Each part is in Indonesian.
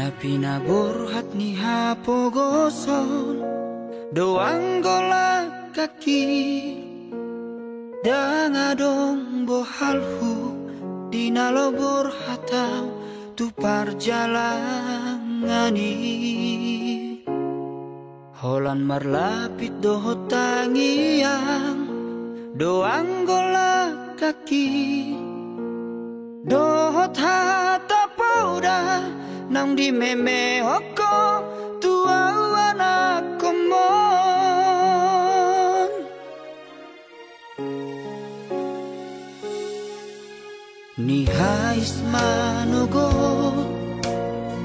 Pinaburhat ni hapogosol doang gola kaki dangadong bohalhu dinalobor hatau tu parjalangani holan marlapit dohot tangiang doang gola kaki dohot hata pauda nang di meme hoko tua anak komon ni hais manugo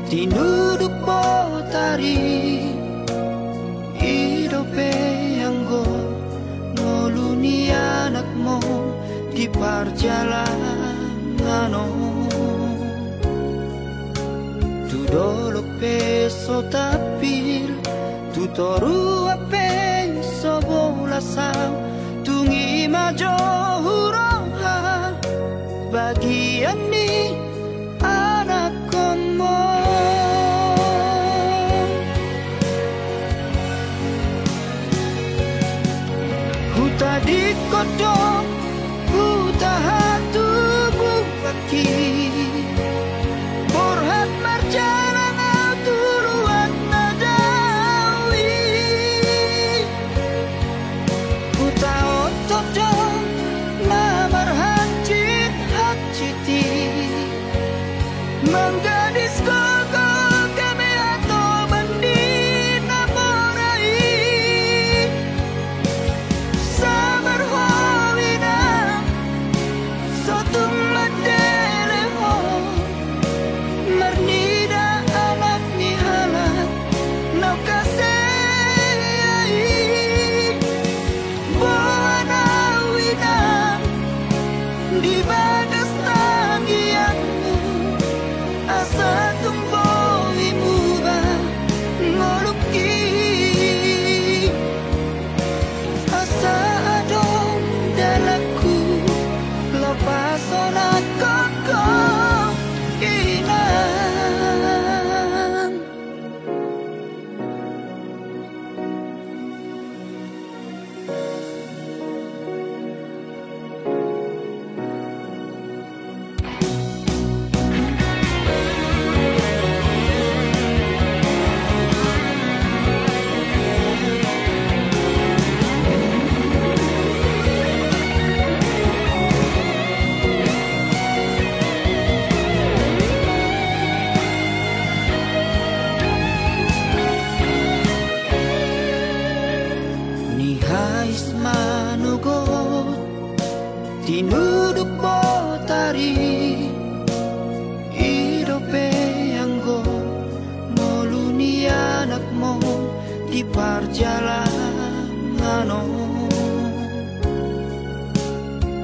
tinuduk botari hidope anggo noluni anakmu di perjalanan dolok peso tapil tu toru penso bolasang tungi majo huroha bagian ni anak komo huta di kodok huta hatu bukaki borhat marjalan tuluan nadawi huta otodo namar hacit haciti menggadis gogo kami atau bandi namorai sabar hawina sotung madeleho marnida anak ni halat nau kasei buana winang di bagas tangianmu asa tumboi muba ngoluki asa adong dalaku lepasona koko inang ni hais manugot tinuduk botari hidope anggo noluni anakmu di perjalanan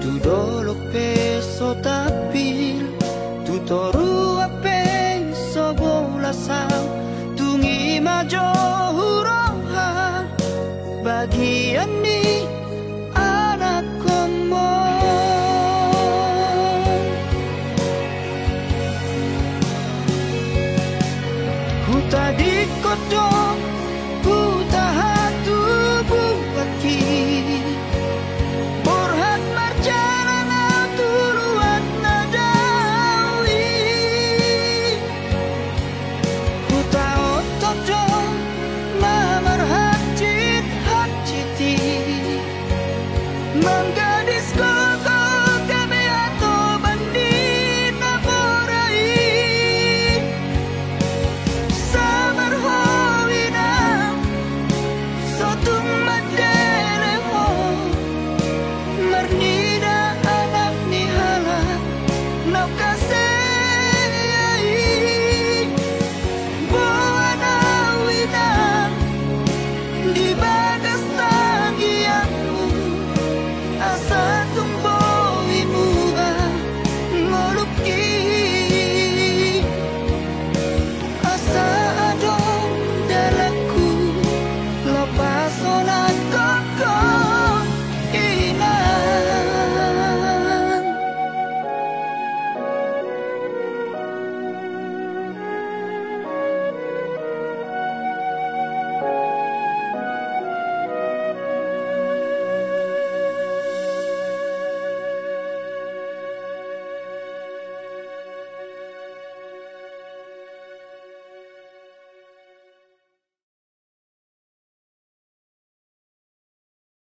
tu dolok peso tapil tu toru penso bolasang tungi majo huroha bagian ni anak komo huta di kodok